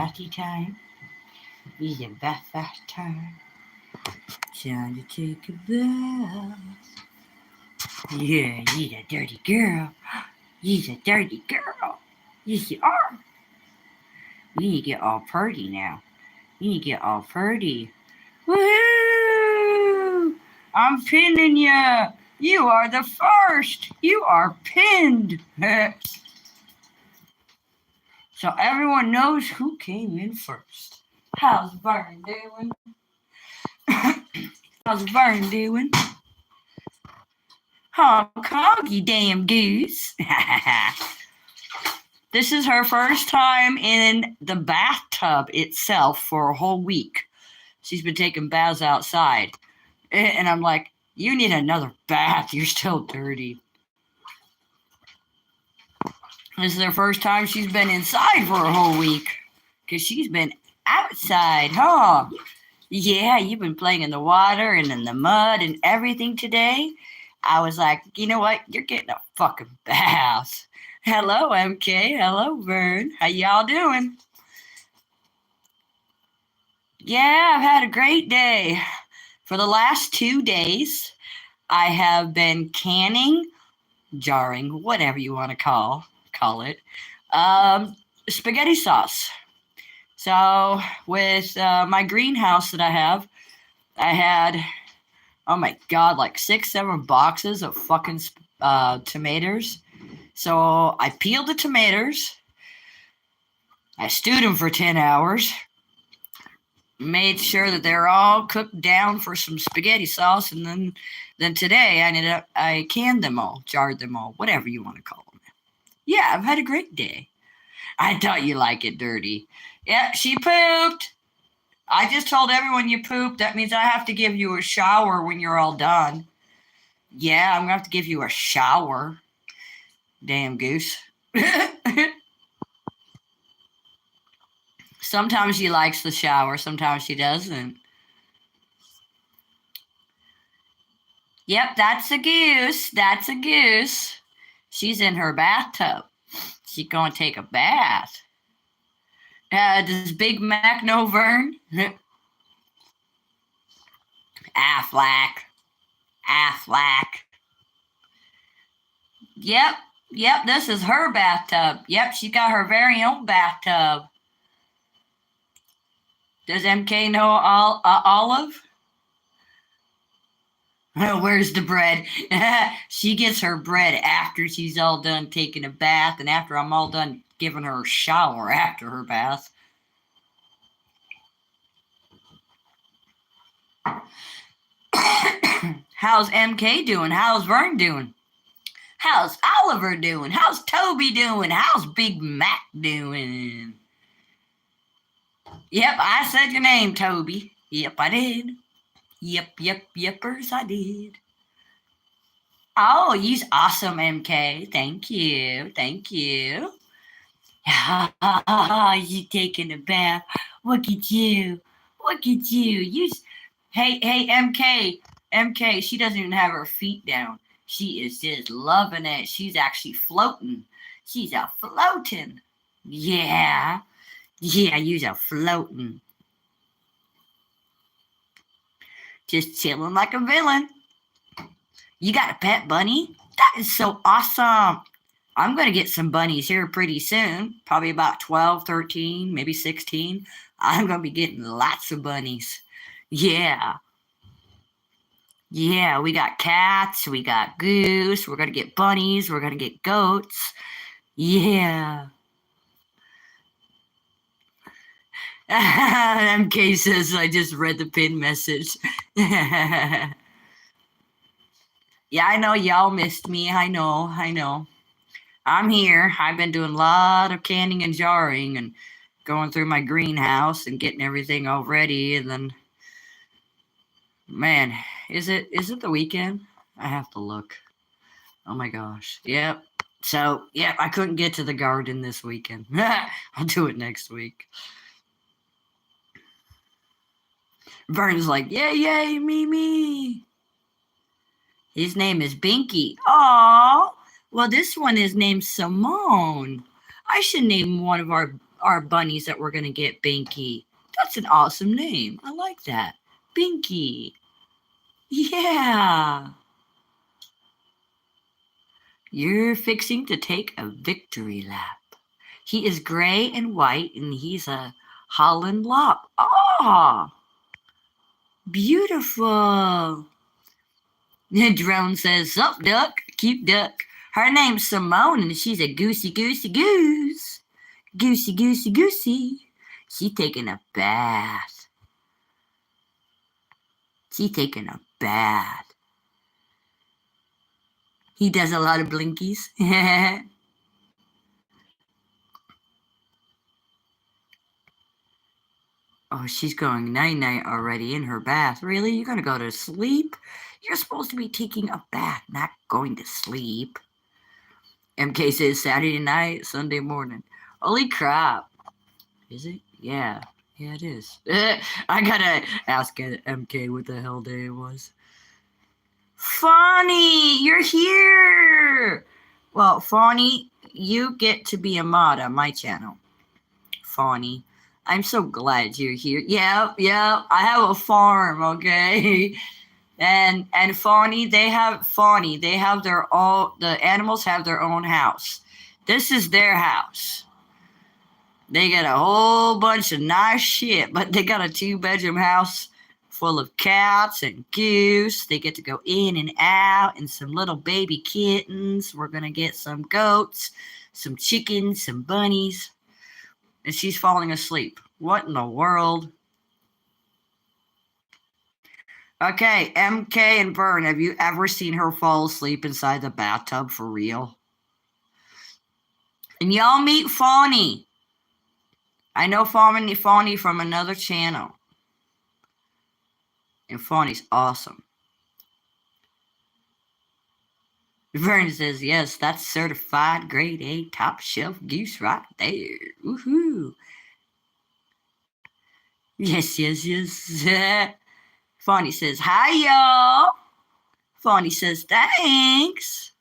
bathy time. Is it bath time? Time to take a bath. Yeah, you're a dirty girl. You're a dirty girl. Yes, you are. You need to get all purty now. You need to get all purty. Woohoo! I'm pinning you. You are the first. You are pinned. So everyone knows who came in first. How's Vern doing? How's Vern doing? Honk honk, you damn goose. This is her first time in the bathtub itself for a whole week. She's been taking baths outside. And I'm like, you need another bath. You're still dirty. This is her first time she's been inside for a whole week. Because she's been outside, huh? Yeah, you've been playing in the water and in the mud and everything today. I was like, you know what? You're getting a fucking bath. Hello, MK. Hello, Vern. How y'all doing? Yeah, I've had a great day. For the last 2 days, I have been canning, jarring, whatever you want to call it, spaghetti sauce. So with my greenhouse that I had, oh my God, like 6-7 boxes of fucking tomatoes. So I peeled the tomatoes. I stewed them for 10 hours. Made sure that they're all cooked down for some spaghetti sauce. And then today I canned them all, jarred them all, whatever you want to call them. Yeah, I've had a great day. I thought you like it dirty. Yeah, she pooped. I just told everyone you pooped. That means I have to give you a shower when you're all done. Yeah, I'm going to have to give you a shower. Damn goose. Sometimes she likes the shower. Sometimes she doesn't. Yep, that's a goose. That's a goose. She's in her bathtub. She's going to take a bath. Does Big Mac know Vern? Affleck. Yep, this is her bathtub. Yep, she got her very own bathtub. Does MK know Olive? Where's the bread? She gets her bread after she's all done taking a bath and after I'm all done giving her a shower after her bath. How's MK doing? How's Vern doing? How's Oliver doing? How's Toby doing? How's Big Mac doing? Yep, I said your name, Toby. Yep, I did. Yepers, I did. Oh, you's awesome, MK. Thank you. You taking a bath. Look at you. Hey, MK, she doesn't even have her feet down. She is just loving it. She's actually floating. She's a floating. Yeah, you's a floating. Just chilling like a villain. You got a pet bunny? That is so awesome. I'm going to get some bunnies here pretty soon. Probably about 12, 13, maybe 16. I'm going to be getting lots of bunnies. Yeah, we got cats. We got goose. We're going to get bunnies. We're going to get goats. Yeah. MK says I just read the pin message. Yeah, I know y'all missed me. I know. I'm here. I've been doing a lot of canning and jarring and going through my greenhouse and getting everything all ready. And then, man, is it the weekend? I have to look. Oh my gosh. Yep. So, I couldn't get to the garden this weekend. I'll do it next week. Vern's like, yay, me. His name is Binky. Aww. Well, this one is named Simone. I should name one of our our bunnies that we're going to get Binky. That's an awesome name. I like that. Binky. Yeah. You're fixing to take a victory lap. He is gray and white, and he's a Holland Lop. Ah, beautiful. The drone says, "Sup, duck? Cute duck. Her name's Simone, and she's a goosey, goosey, goose. Goosey, goosey, goosey. She taking a bath. She taking a bath." He does a lot of blinkies. Oh, she's going night-night already in her bath. Really? You're going to go to sleep? You're supposed to be taking a bath, not going to sleep. MK says Saturday night, Sunday morning. Holy crap. Is it? Yeah. Yeah, it is. I gotta ask MK what the hell day it was. Fawny, you're here! Well, Fawny, you get to be a mod on my channel. Fawny. I'm so glad you're here. Yeah, I have a farm, okay? And Fawny, they have their own, the animals have their own house. This is their house. They got a whole bunch of nice shit, but they got a 2-bedroom house full of cats and goose. They get to go in and out, and some little baby kittens. We're gonna get some goats, some chickens, some bunnies. And she's falling asleep. What in the world? Okay, MK and Vern, have you ever seen her fall asleep inside the bathtub for real? And y'all meet Fawny. I know Fawny from another channel. And Fawny's awesome. Vern says, yes, that's certified grade A top shelf goose right there. Woohoo. Yes. Fawny says, hi, y'all. Fawny says, thanks.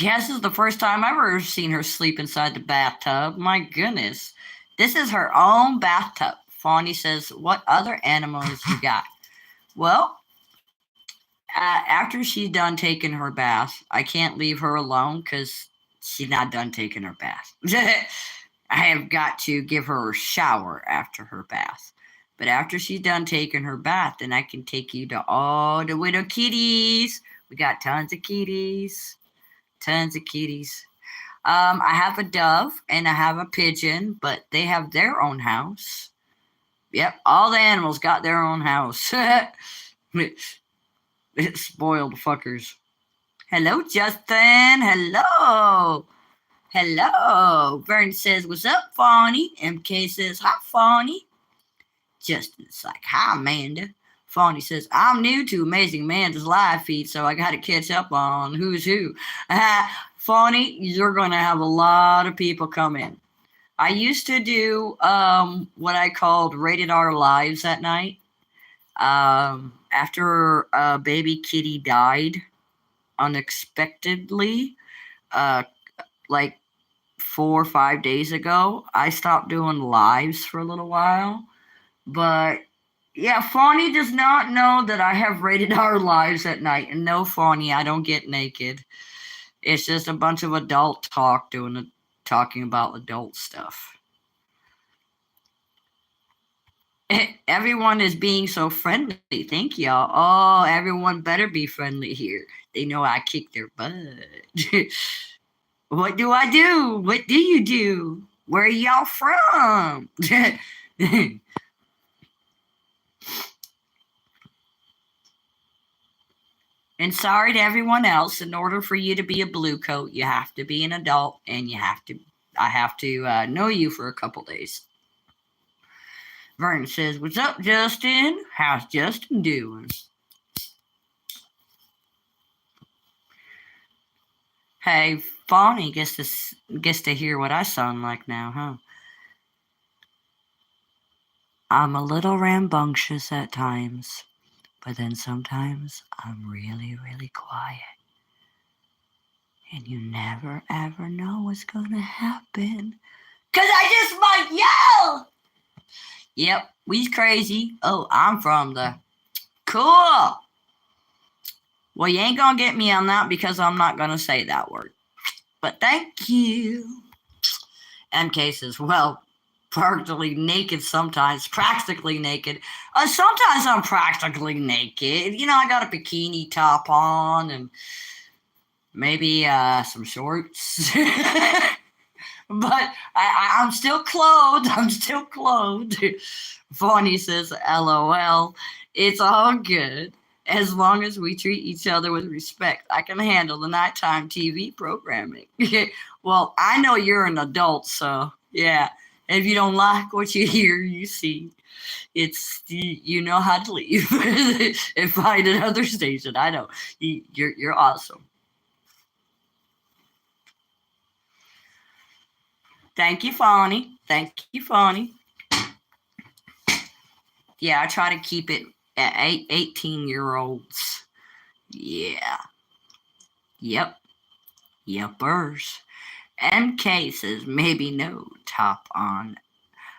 This is the first time I've ever seen her sleep inside the bathtub. My goodness. This is her own bathtub. Fawny says, what other animals you got? Well, after she's done taking her bath, I can't leave her alone because she's not done taking her bath. I have got to give her a shower after her bath. But after she's done taking her bath, then I can take you to all the little kitties. We got tons of kitties. Tons of kitties. I have a dove and I have a pigeon, but they have their own house. Yep, all the animals got their own house. Spoiled fuckers. Hello, Justin. Hello. Hello. Vern says, what's up, Fawny? MK says, hi, Fawny. Justin's like, hi, Amanda. Fawny says, I'm new to Amazing Amanda's live feed, so I got to catch up on who's who. Fawny, you're going to have a lot of people come in. I used to do what I called Rated R Lives at night. After a baby kitty died unexpectedly, like 4 or 5 days ago, I stopped doing lives for a little while. But yeah, Fawny does not know that I have Rated R Lives at night. And no, Fawny, I don't get naked. It's just a bunch of adult talk talking about adult stuff. Everyone is being so friendly. Thank y'all. Oh, everyone better be friendly here. They know I kick their butt. What do I do? What do you do? Where are y'all from? And sorry to everyone else, in order for you to be a blue coat, you have to be an adult, and I have to know you for a couple days. Vern says, what's up, Justin? How's Justin doing? Hey, Fawny gets to hear what I sound like now, huh? I'm a little rambunctious at times, but then sometimes I'm really, really quiet. And you never ever know what's gonna happen. Cause I just might yell! Yep, we's crazy. Oh, I'm from the... Cool! Well, you ain't gonna get me on that because I'm not gonna say that word. But thank you. MK says, well, practically naked sometimes, practically naked. Sometimes I'm practically naked. You know, I got a bikini top on and maybe some shorts. But I'm still clothed. I'm still clothed. Fawny says, LOL. It's all good. As long as we treat each other with respect, I can handle the nighttime TV programming. Well, I know you're an adult, so yeah. If you don't like what you hear, you see, you know how to leave and find another station. I know you're awesome. Thank you, Fawny. Thank you, Fawny. Yeah, I try to keep it at 18-year-olds. Yeah. Yep. Yepers. MK says maybe no top on.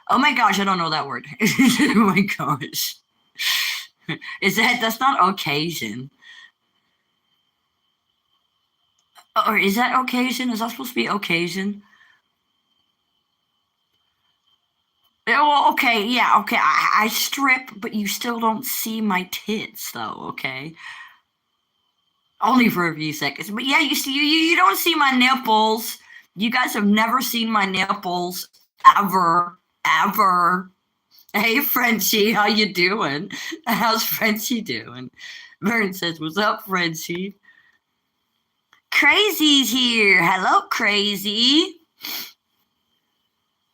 Oh my gosh, I don't know that word. Oh my gosh. That's not occasion. Or is that occasion? Is that supposed to be occasion? Well, okay, yeah, okay. I strip, but you still don't see my tits, though. Okay, only for a few seconds. But yeah, you see, you don't see my nipples. You guys have never seen my nipples ever, ever. Hey, Frenchie, how you doing? How's Frenchie doing? Vern says, "What's up, Frenchie?" Crazy's here. Hello, Crazy.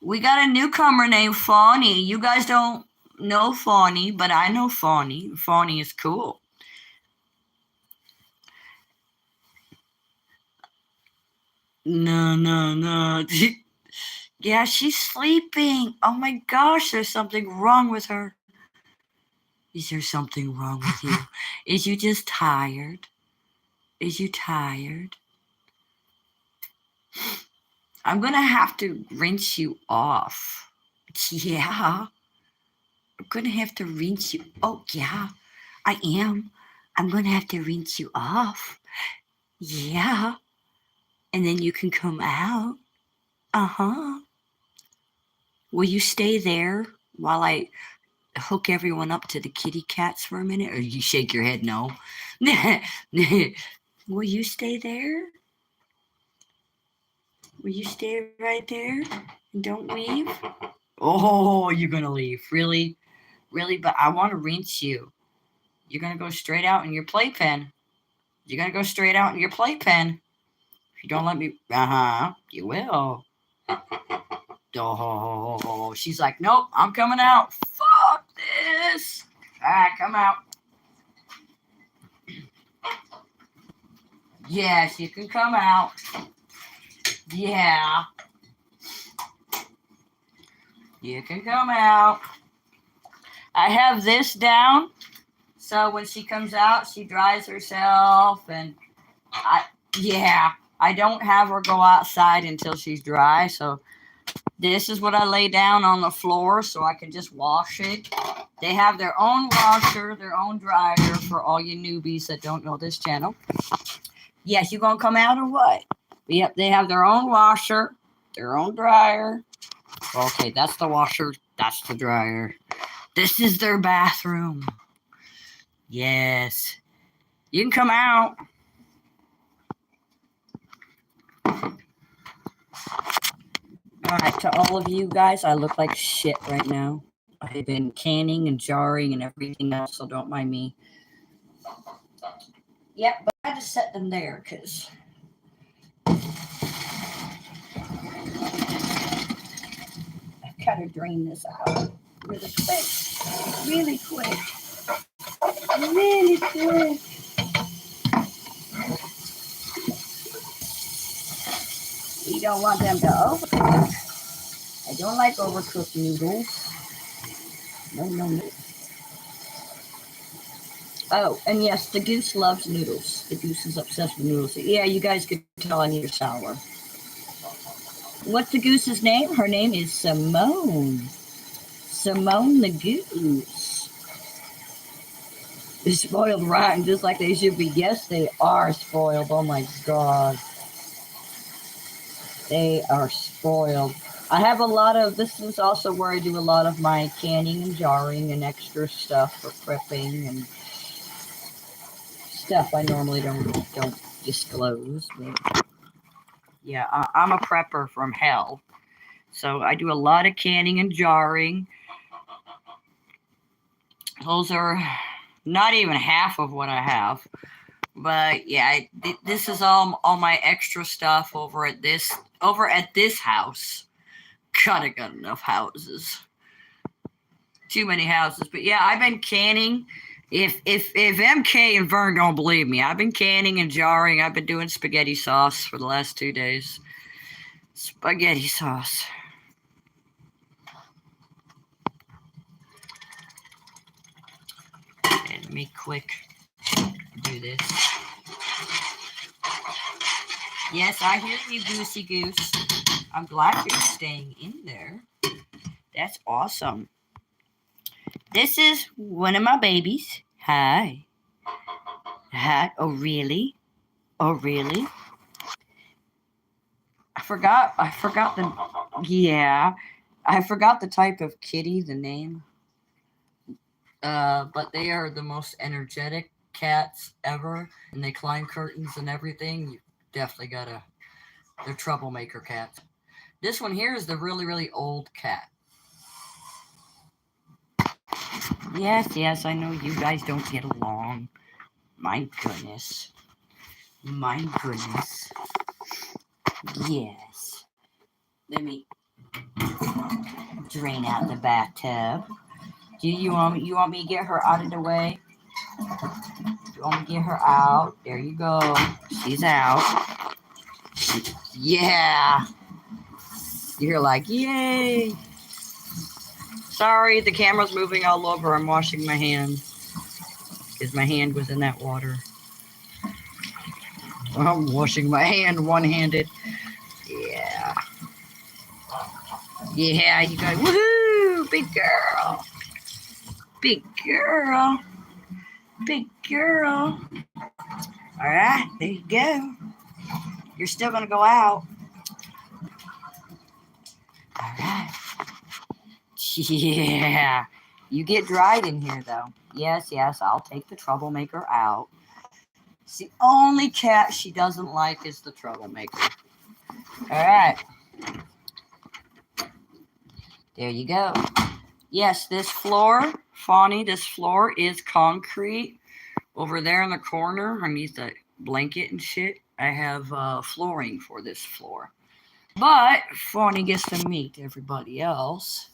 We got a newcomer named Fawny. You guys don't know Fawny, but I know Fawny. Fawny is cool. No. Yeah, she's sleeping. Oh my gosh, there's something wrong with her. Is there something wrong with you? Is you just tired? Is you tired? I'm gonna have to rinse you off. Yeah. I'm gonna have to rinse you. Oh, yeah, I am. I'm gonna have to rinse you off. Yeah. And then you can come out. Uh-huh. Will you stay there while I hook everyone up to the kitty cats for a minute? Or you shake your head no? Will you stay there? Will you stay right there and don't leave? Oh, you're gonna leave. Really? Really? But I want to rinse you. You're gonna go straight out in your playpen. You're gonna go straight out in your playpen. If you don't let me, you will. Oh, she's like, nope, I'm coming out. Fuck this. All right, come out. Yes, you can come out. Yeah. You can come out. I have this down. So when she comes out, she dries herself. And I don't have her go outside until she's dry. So this is what I lay down on the floor so I can just wash it. They have their own washer, their own dryer for all you newbies that don't know this channel. Yes, you gonna come out or what? Yep, they have their own washer, their own dryer. Okay, that's the washer, that's the dryer. This is their bathroom. Yes. You can come out. Alright, to all of you guys, I look like shit right now. I've been canning and jarring and everything else, so don't mind me. Yep, but I just set them there because I've got to drain this out really quick. Really quick. Really quick. We don't want them to overcook. I don't like overcooked noodles. No. Oh, and yes, the goose loves noodles. The goose is obsessed with noodles. Yeah, you guys could tell I need a shower. What's the goose's name? Her name is Simone. Simone the goose. Is spoiled rotten just like they should be. Yes, they are spoiled. Oh my god. They are spoiled. I have a lot of, this is also where I do a lot of my canning and jarring and extra stuff for prepping and stuff I normally don't disclose. But yeah, I'm a prepper from hell. So I do a lot of canning and jarring. Those are not even half of what I have. But yeah, this is all my extra stuff over at this house. God, I got enough houses. Too many houses. But yeah, I've been canning. If MK and Vern don't believe me, I've been canning and jarring. I've been doing spaghetti sauce for the last 2 days. Spaghetti sauce. Okay, let me quick do this. Yes, I hear you, Goosey Goose. I'm glad you're staying in there. That's awesome. This is one of my babies. Hi. Hi. Oh, really? Oh, really? I forgot the, yeah. I forgot the type of kitty, the name. But they are the most energetic cats ever, and they climb curtains and everything. You definitely gotta, they're troublemaker cats. This one here is the really, really old cat. Yes, I know you guys don't get along. My goodness. My goodness. Yes. Let me drain out the bathtub. Do you want me to get her out of the way? You want me to get her out? There you go. She's out. Yeah. You're like, yay. Sorry, the camera's moving all over. I'm washing my hands because my hand was in that water. I'm washing my hand one-handed. Yeah. Yeah, you guys, woohoo! Big girl. Big girl. Big girl. All right, there you go. You're still going to go out. All right. Yeah. You get dried in here, though. Yes, I'll take the troublemaker out. It's the only cat she doesn't like is the troublemaker. All right. There you go. Yes, this floor, Fawny, this floor is concrete. Over there in the corner, underneath the blanket and shit, I have flooring for this floor. But Fawny gets to meet everybody else.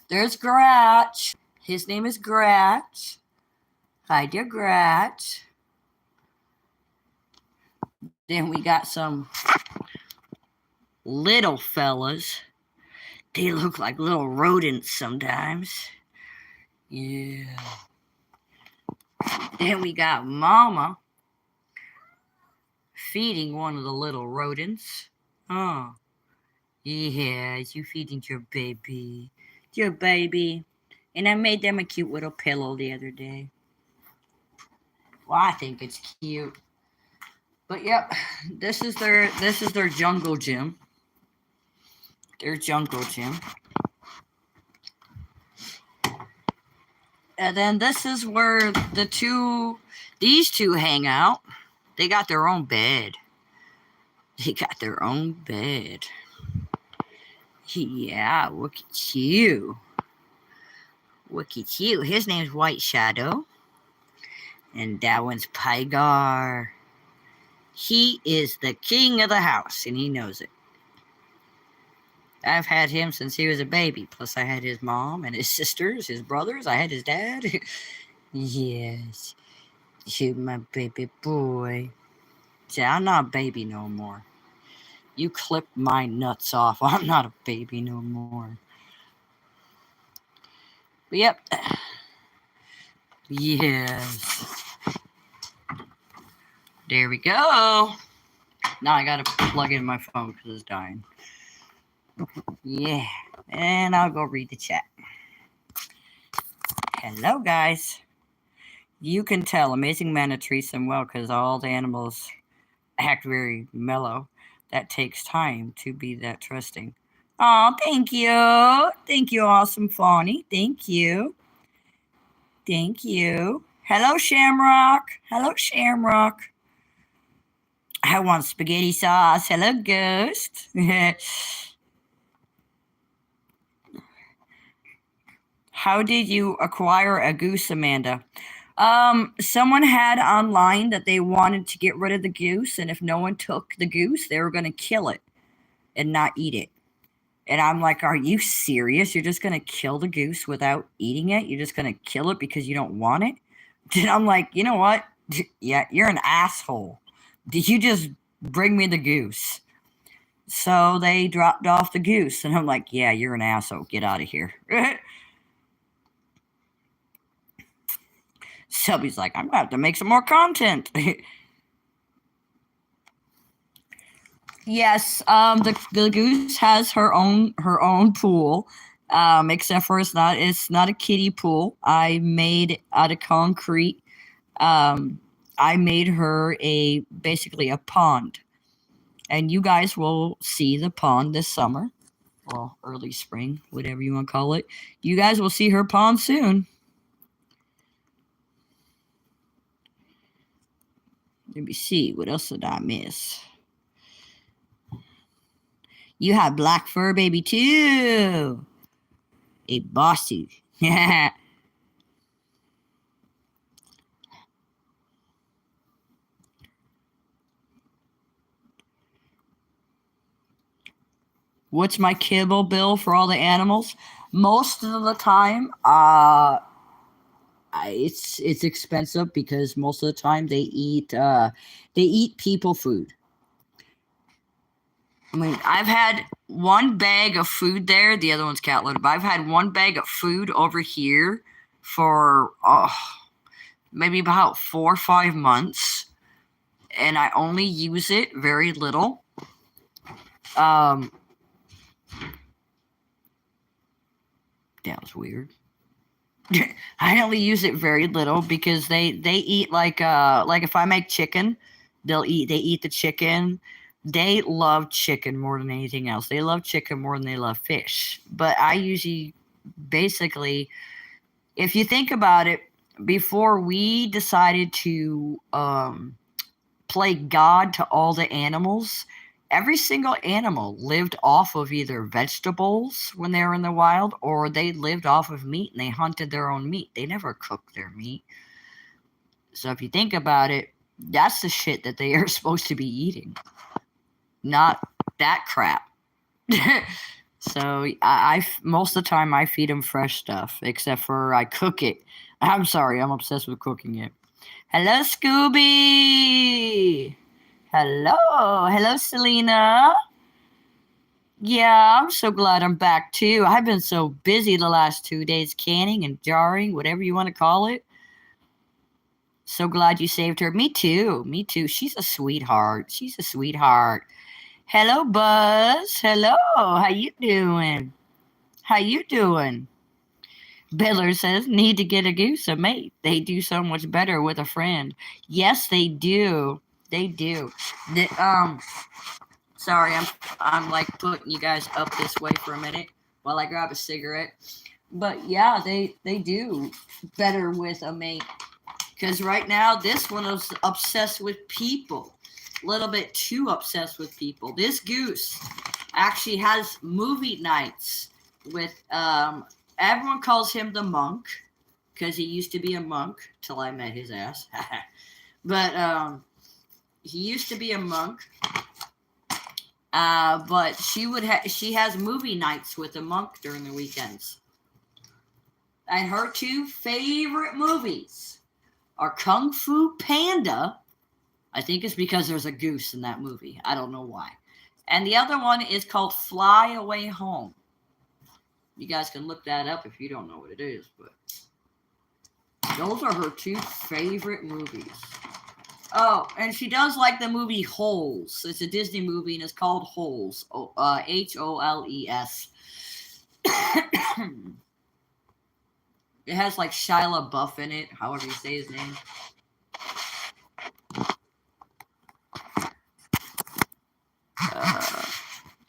There's Gratch. His name is Gratch. Hi, dear Gratch. Then we got some little fellas. They look like little rodents sometimes. Yeah. Then we got Mama feeding one of the little rodents. Oh. Yes, you feeding your baby. Your baby. And I made them a cute little pillow the other day. Well, I think it's cute. But yep, this is their jungle gym. Their jungle gym. And then this is where these two hang out. They got their own bed. They got their own bed. Yeah, look at you. Look at you. His name's White Shadow. And that one's Pygar. He is the king of the house, and he knows it. I've had him since he was a baby. Plus, I had his mom and his sisters, his brothers. I had his dad. Yes. You, my baby boy. See, I'm not a baby no more. You clipped my nuts off. I'm not a baby no more. But yep. Yes. There we go. Now I gotta plug in my phone because it's dying. Yeah. And I'll go read the chat. Hello, guys. You can tell Amazing Manna treats them well because all the animals act very mellow. That takes time to be that trusting. Oh, thank you. Thank you, awesome Fawny. Thank you. Thank you. Hello, Shamrock. Hello, Shamrock. I want spaghetti sauce. Hello, Ghost. How did you acquire a goose, Amanda? Someone had online that they wanted to get rid of the goose, and if no one took the goose, they were going to kill it and not eat it. And I'm like, are you serious? You're just going to kill the goose without eating it? You're just going to kill it because you don't want it? And I'm like, you know what? Yeah, you're an asshole. Did you just bring me the goose? So they dropped off the goose. And I'm like, yeah, you're an asshole. Get out of here. Subby's like, I'm going to have to make some more content. Yes, the goose has her own pool, except for it's not a kiddie pool. I made out of concrete. I made her basically a pond, and you guys will see the pond this summer, or early spring, whatever you want to call it. You guys will see her pond soon. Let me see, what else did I miss? You have black fur, baby, too. A bossy. What's my kibble bill for all the animals? Most of the time, it's expensive because most of the time they eat people food. I mean, I've had one bag of food there. The other one's cat litter. But I've had one bag of food over here for maybe about 4 or 5 months, and I only use it very little. That was weird. I only use it very little because they eat like if I make chicken, they eat the chicken. They love chicken more than anything else. They love chicken more than they love fish. But I usually, basically, if you think about it, before we decided to play God to all the animals, every single animal lived off of either vegetables when they were in the wild, or they lived off of meat and they hunted their own meat. They never cooked their meat. So if you think about it, that's the shit that they are supposed to be eating, not that crap. So I most of the time I feed them fresh stuff, except for I cook it. I'm sorry, I'm obsessed with cooking it. Hello, Scooby. Hello, Selena. Yeah, I'm so glad I'm back too. I've been so busy the last 2 days canning and jarring, whatever you want to call it. So glad you saved her. Me too. She's a sweetheart. Hello, Buzz. Hello. How you doing? Biller says, need to get a goose a mate. They do so much better with a friend. Yes, they do. Sorry, I'm like putting you guys up this way for a minute while I grab a cigarette. But yeah, they do better with a mate. Because right now, this one is obsessed with people. A little bit too obsessed with people. This goose actually has movie nights with, everyone calls him the monk, because he used to be a monk till I met his ass. But he used to be a monk. But she has movie nights with the monk during the weekends. And her 2 favorite movies are Kung Fu Panda. I think it's because there's a goose in that movie. I don't know why. And the other one is called Fly Away Home. You guys can look that up if you don't know what it is. But those are her 2 favorite movies. Oh, and she does like the movie Holes. It's a Disney movie and it's called Holes. Holes. It has like Shia LaBeouf in it, however you say his name. Uh,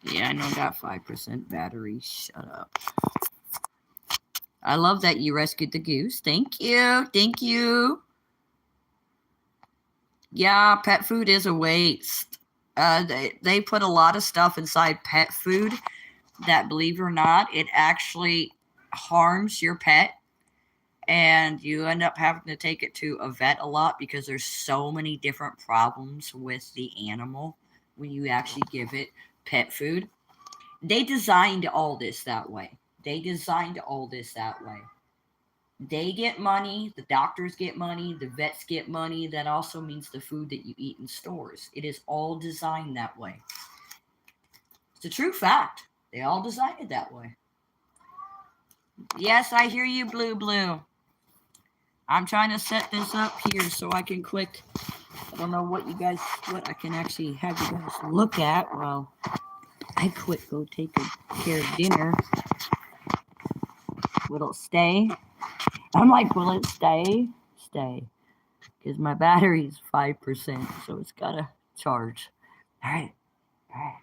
yeah, I know got 5% battery. Shut up. I love that you rescued the goose. Thank you. Thank you. Yeah, pet food is a waste. They put a lot of stuff inside pet food that, believe it or not, it actually harms your pet. And you end up having to take it to a vet a lot because there's so many different problems with the animal when you actually give it pet food. They designed all this that way. They designed all this that way. They get money, the doctors get money, the vets get money. That also means the food that you eat in stores. It is all designed that way. It's a true fact. They all designed it that way. Yes, I hear you, Blue Blue. I'm trying to set this up here so I can quick. I don't know what I can actually have you guys look at while I quick go take care of dinner. Will it stay? I'm like, will it stay? Stay. Because my battery's 5%, so it's gotta charge. All right. All right.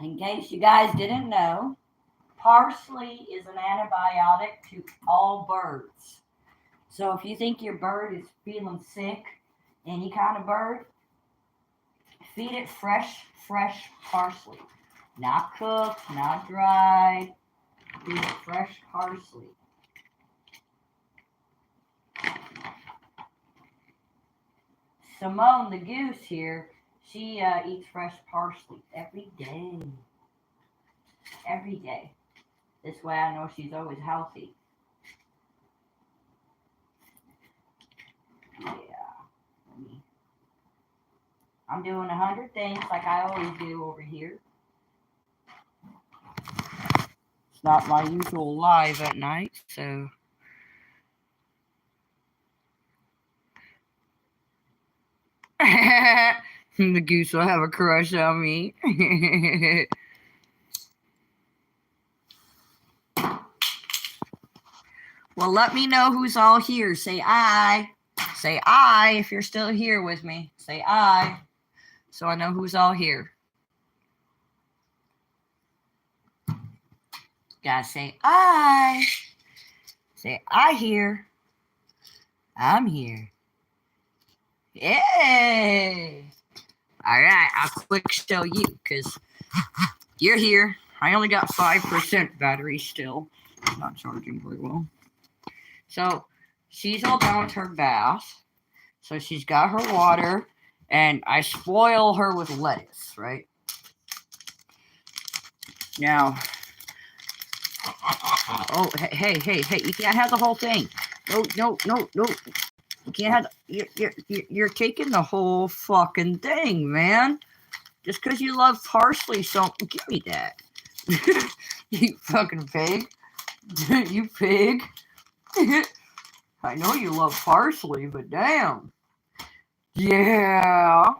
In case you guys didn't know, parsley is an antibiotic to all birds. So if you think your bird is feeling sick, any kind of bird, feed it fresh parsley. Not cooked, not dried. Feed it fresh parsley. Simone the goose here, she eats fresh parsley every day. Every day. This way I know she's always healthy. Yeah. I'm doing 100 things like I always do over here. It's not my usual live at night, so. The goose will have a crush on me. Well, let me know who's all here. Say I. Say I if you're still here with me. Say I. So I know who's all here. Gotta say I. Say I here. I'm here. Yay! Alright, I'll quick show you because you're here. I only got 5% battery still. It's not charging very well. So she's all done with her bath. So she's got her water, and I spoil her with lettuce, right? Now, oh, hey, you can't have the whole thing. No. You can't have, you're taking the whole fucking thing, man. Just because you love parsley, so give me that. You fucking pig. You pig. I know you love parsley, but damn. Yeah.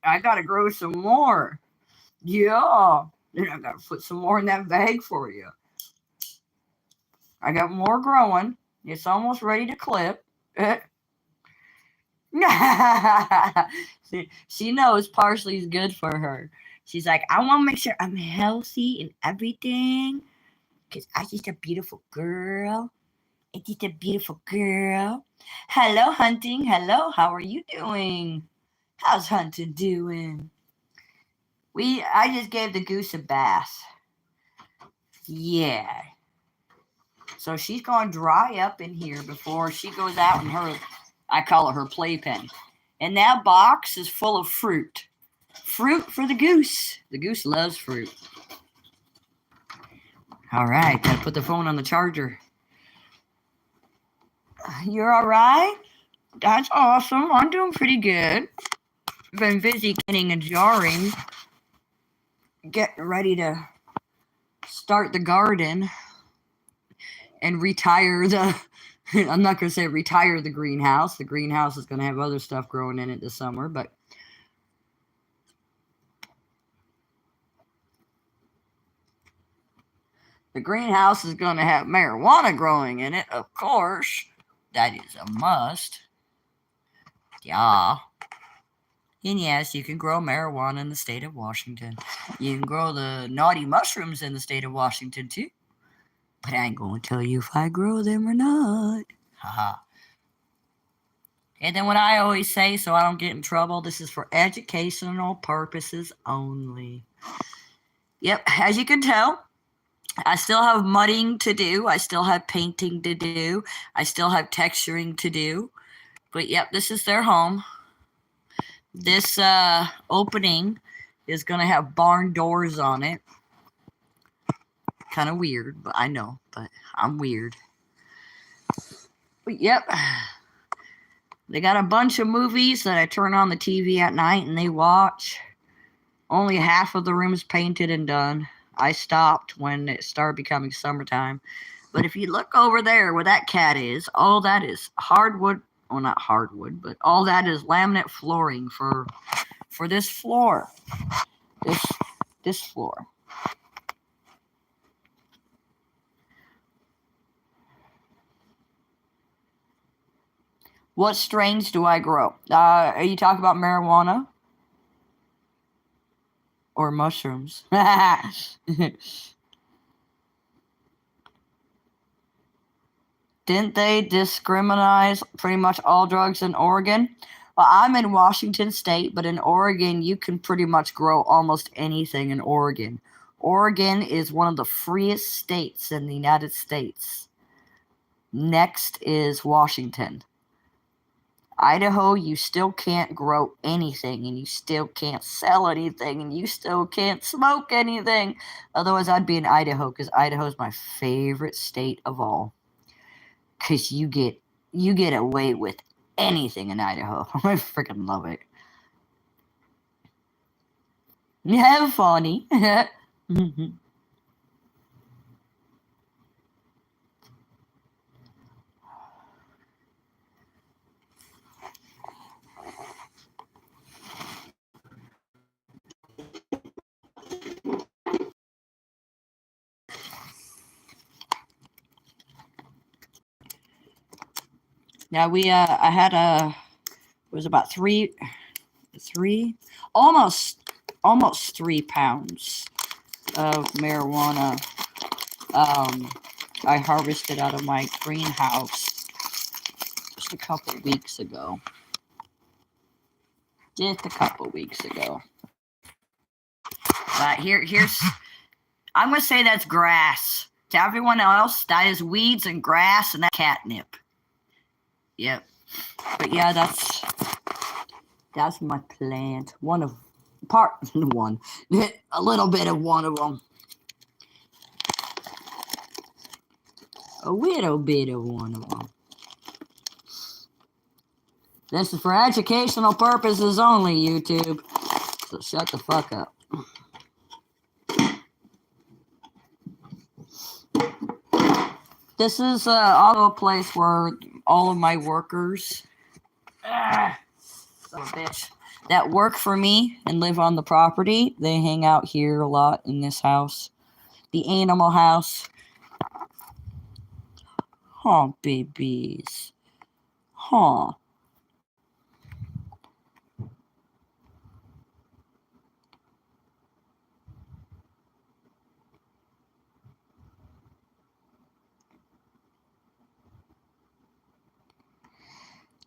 I gotta grow some more. Yeah. Then I gotta put some more in that bag for you. I got more growing. It's almost ready to clip. She knows parsley's good for her. She's like, I want to make sure I'm healthy and everything. Because I'm just a beautiful girl. I'm just a beautiful girl. Hello, Hunting. Hello, how are you doing? How's Hunting doing? I just gave the goose a bath. Yeah. So she's going to dry up in here before she goes out in her, I call it her playpen. And that box is full of fruit. Fruit for the goose. The goose loves fruit. All right, gotta put the phone on the charger. You're all right? That's awesome. I'm doing pretty good. Been busy getting and jarring. Getting ready to start the garden and retire the... I'm not going to say retire the greenhouse. The greenhouse is going to have other stuff growing in it this summer, but... The greenhouse is going to have marijuana growing in it, of course. That is a must. Yeah. And yes, you can grow marijuana in the state of Washington. You can grow the naughty mushrooms in the state of Washington, too. But I ain't going to tell you if I grow them or not. Haha. And then what I always say, so I don't get in trouble, this is for educational purposes only. Yep, as you can tell, I still have mudding to do. I still have painting to do. I still have texturing to do. But yep, this is their home. This opening is going to have barn doors on it. Kind of weird, but I know. But I'm weird. But yep. They got a bunch of movies that I turn on the TV at night and they watch. Only half of the room is painted and done. I stopped when it started becoming summertime. But if you look over there where that cat is, all that is hardwood. Well, not hardwood, but all that is laminate flooring for this floor. This floor. What strains do I grow? Are you talking about marijuana? or mushrooms. Didn't they discriminate pretty much all drugs in Oregon? Well, I'm in Washington State, but in Oregon, you can pretty much grow almost anything in Oregon. Oregon is one of the freest states in the United States. Next is Washington. Idaho, you still can't grow anything, and you still can't sell anything, and you still can't smoke anything. Otherwise, I'd be in Idaho, because Idaho is my favorite state of all. Because you get away with anything in Idaho. I freaking love it. Yeah, funny. Now I had it was about three, almost 3 pounds of marijuana. I harvested out of my greenhouse just a couple weeks ago. But here's I'm gonna say that's grass. To everyone else, that is weeds and grass and that catnip. Yep. But yeah, that's my plant. One, a little bit of one of them. A little bit of one of them. This is for educational purposes only, YouTube. So shut the fuck up. This is also a place where all of my workers, son of a bitch, that work for me and live on the property, they hang out here a lot in this house. The animal house. Huh, babies. Huh.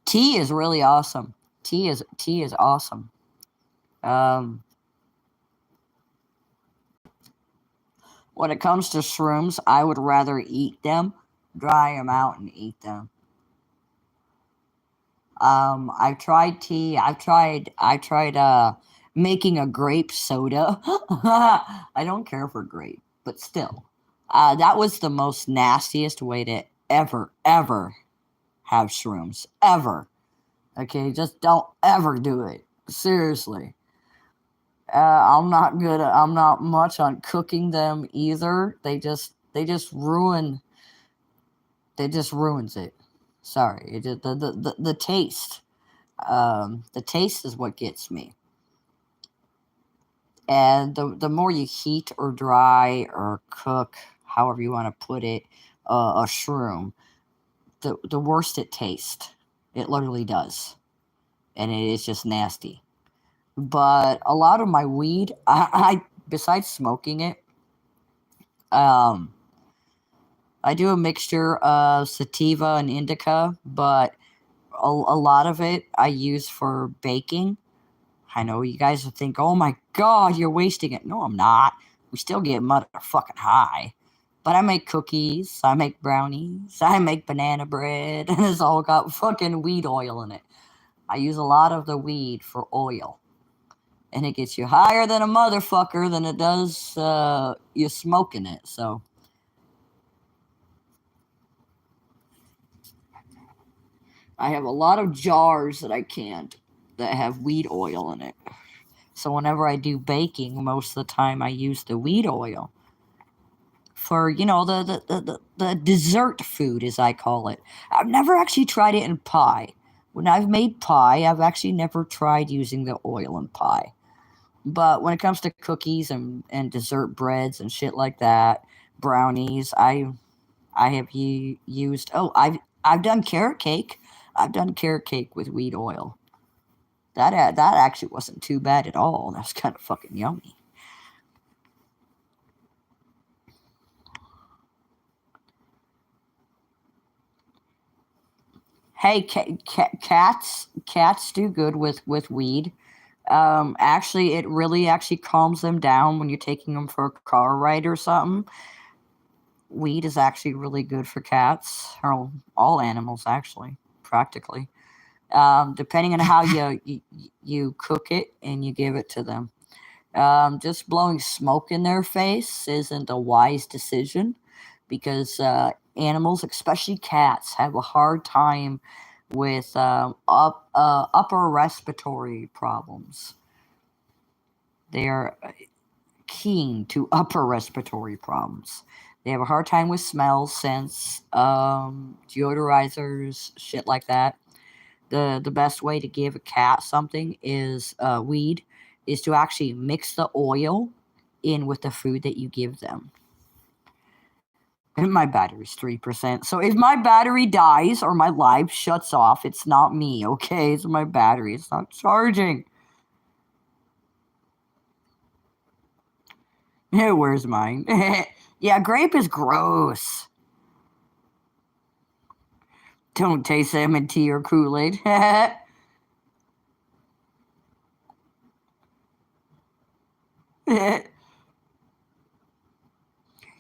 Tea is really awesome. Tea is awesome. When it comes to shrooms, I would rather eat them, dry them out, and eat them. I've tried tea. I tried making a grape soda. I don't care for grape, but still, that was the most nastiest way to ever have shrooms ever. Okay, just don't ever do it. Seriously. I'm not good. I'm not much on cooking them either. They just ruin. They just ruins it. Sorry, the taste. The taste is what gets me. And the more you heat or dry or cook, however you want to put it, a shroom, the worse it tastes. It literally does, and it is just nasty. But a lot of my weed, I besides smoking it, um, I do a mixture of sativa and indica, but a lot of it I use for baking. I know you guys would think, oh my god, you're wasting it. No, I'm not. We still get motherfucking high. But I make cookies, I make brownies, I make banana bread, and it's all got fucking weed oil in it. I use a lot of the weed for oil. And it gets you higher than a motherfucker than it does you smoking it. So I have a lot of jars that I canned that have weed oil in it. So whenever I do baking, most of the time I use the weed oil for, the dessert food, as I call it. I've never actually tried it in pie. When I've made pie, I've actually never tried using the oil in pie. But when it comes to cookies and dessert breads and shit like that, brownies, I have used. Oh, I've done carrot cake. I've done carrot cake with wheat oil. That actually wasn't too bad at all. That's kind of fucking yummy. Hey, cats do good with weed. Actually, it really actually calms them down when you're taking them for a car ride or something. Weed is actually really good for cats, or all animals actually, practically. Depending on how you cook it and you give it to them. Just blowing smoke in their face isn't a wise decision because animals, especially cats, have a hard time with upper respiratory problems. They are keen to upper respiratory problems. They have a hard time with smells, scents, deodorizers, shit like that. The best way to give a cat something is weed, is to actually mix the oil in with the food that you give them. And my battery's 3%. So if my battery dies or my live shuts off, it's not me, okay? It's my battery. It's not charging. Where's mine? Yeah, grape is gross. Don't taste lemon tea or Kool-Aid.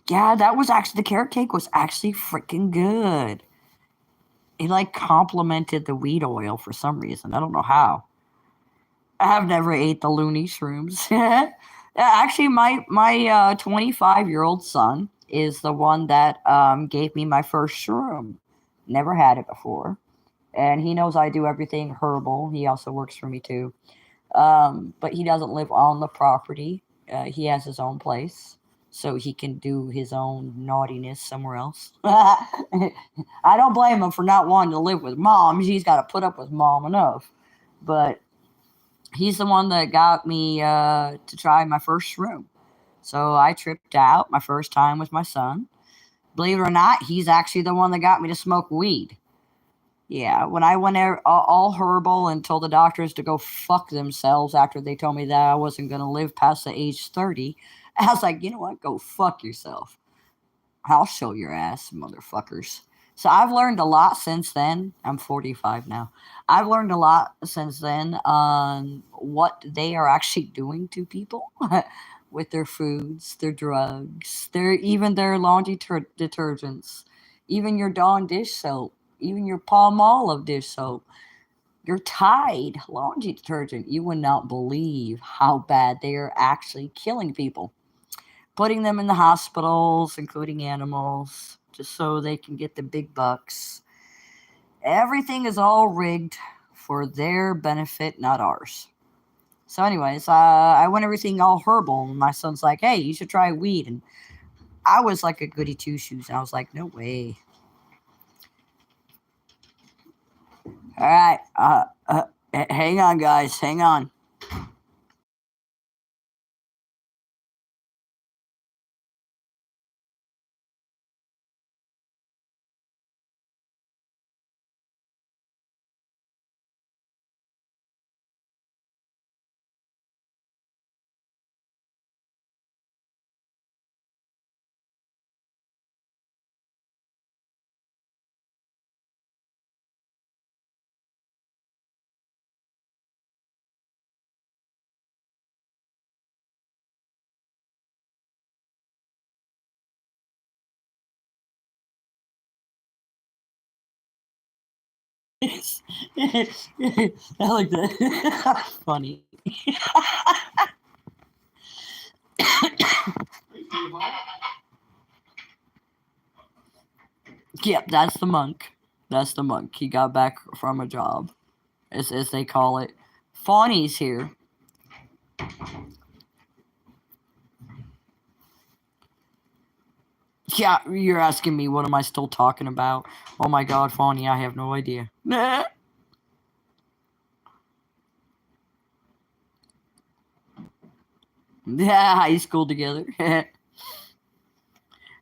Yeah, that was actually, the carrot cake was actually freaking good. It like complemented the wheat oil for some reason. I don't know how. I have never ate the loony shrooms. Actually, my 25-year-old son is the one that gave me my first shroom. Never had it before, and he knows I do everything herbal. He also works for me too, but he doesn't live on the property. He has his own place, so he can do his own naughtiness somewhere else. I don't blame him for not wanting to live with mom. He's got to put up with mom enough, but he's the one that got me to try my first shroom. So I tripped out my first time with my son. Believe it or not, he's actually the one that got me to smoke weed. Yeah, when I went all herbal and told the doctors to go fuck themselves after they told me that I wasn't going to live past the age 30, I was like, you know what? Go fuck yourself. I'll show your ass, motherfuckers. So I've learned a lot since then. I'm 45 now. I've learned a lot since then on what they are actually doing to people with their foods, their drugs, their laundry detergents, even your Dawn dish soap, even your Palm Olive dish soap, your Tide laundry detergent. You would not believe how bad they are actually killing people, putting them in the hospitals, including animals, just so they can get the big bucks. Everything is all rigged for their benefit, not ours. So, anyways, I went everything all herbal, and my son's like, "Hey, you should try weed." And I was like a goody two shoes, and I was like, "No way." All right, hang on, guys, hang on. I like that. Funny. Yep, that's the monk. That's the monk. He got back from a job, as they call it. Fawny's here. Yeah, you're asking me what am I still talking about? Oh my god, Fawny, I have no idea. Yeah, high school together. I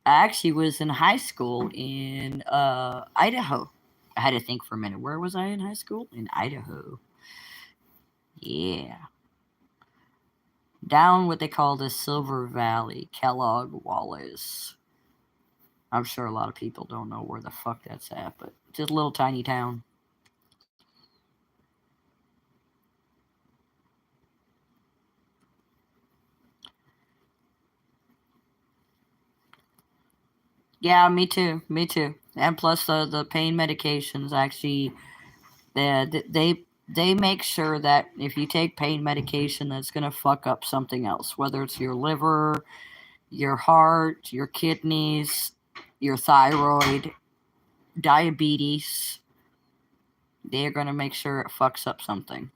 actually was in high school in Idaho. I had to think for a minute. Where was I in high school? In Idaho. Yeah. Down what they call the Silver Valley, Kellogg Wallace. I'm sure a lot of people don't know where the fuck that's at, but just a little tiny town. Yeah, me too. Me too. And plus the pain medications actually they make sure that if you take pain medication that's going to fuck up something else, whether it's your liver, your heart, your kidneys, your thyroid, diabetes, they're going to make sure it fucks up something.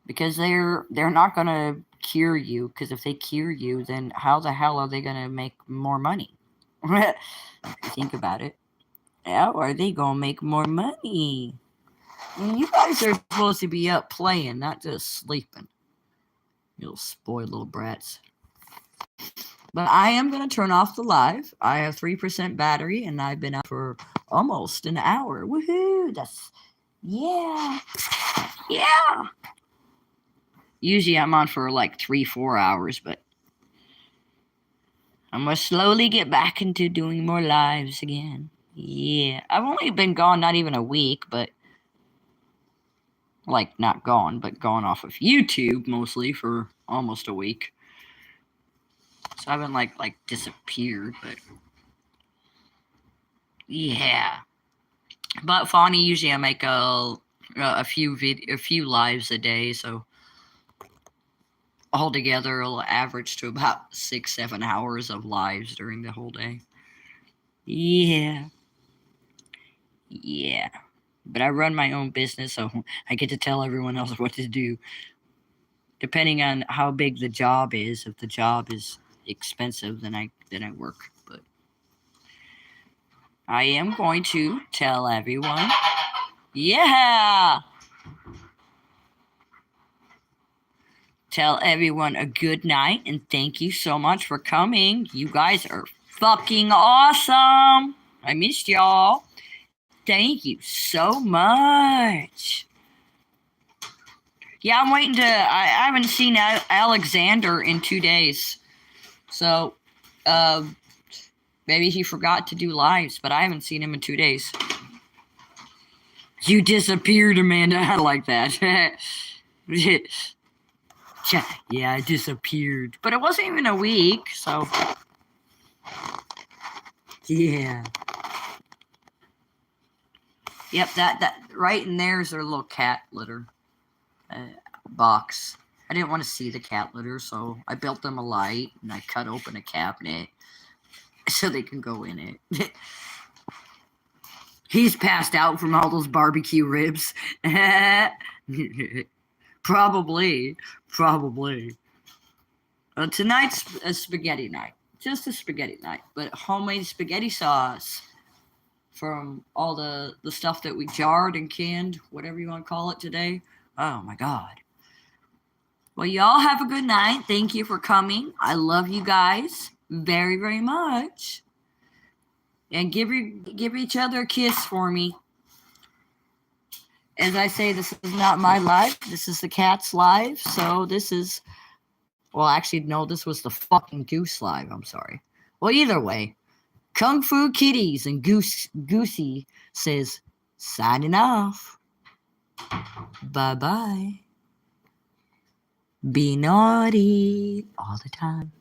Because they're not going to cure you, because if they cure you, then how the hell are they going to make more money? Think about it. How are they going to make more money? You guys are supposed to be up playing, not just sleeping. You little spoiled little brats. But I am going to turn off the live. I have 3% battery, and I've been up for almost an hour. Woohoo! That's, yeah. Yeah. Usually I'm on for like 3-4 hours, but I'm going to slowly get back into doing more lives again. Yeah. I've only been gone not even a week, but like not gone, but gone off of YouTube mostly for almost a week. So I haven't like disappeared, but yeah. But funny, usually I make a few lives a day, so altogether it'll average to about 6-7 hours of lives during the whole day. Yeah, yeah. But I run my own business, so I get to tell everyone else what to do, depending on how big the job is. If the job is expensive, then I work. But I am going to tell everyone. Yeah. Tell everyone a good night and thank you so much for coming. You guys are fucking awesome. I missed y'all. Thank you so much. Yeah, I'm waiting to. I haven't seen Alexander in 2 days. So, uh, maybe he forgot to do lives, but I haven't seen him in 2 days. You disappeared, Amanda. I like that. Yeah, I disappeared. But it wasn't even a week, so. Yeah. Yep, that right in there is their little cat litter box. I didn't want to see the cat litter, so I built them a light and I cut open a cabinet so they can go in it. He's passed out from all those barbecue ribs. Probably. Tonight's a spaghetti night. Just a spaghetti night, but homemade spaghetti sauce from all the stuff that we jarred and canned, whatever you want to call it today. Oh my God. Well, y'all have a good night. Thank you for coming. I love you guys very, very much. And give each other a kiss for me. As I say, this is not my life. This is the cat's live. So this is, well, actually, no, this was the fucking goose live. I'm sorry. Well, either way, Kung Fu Kitties and Goosey says, signing off. Bye-bye. Be naughty all the time.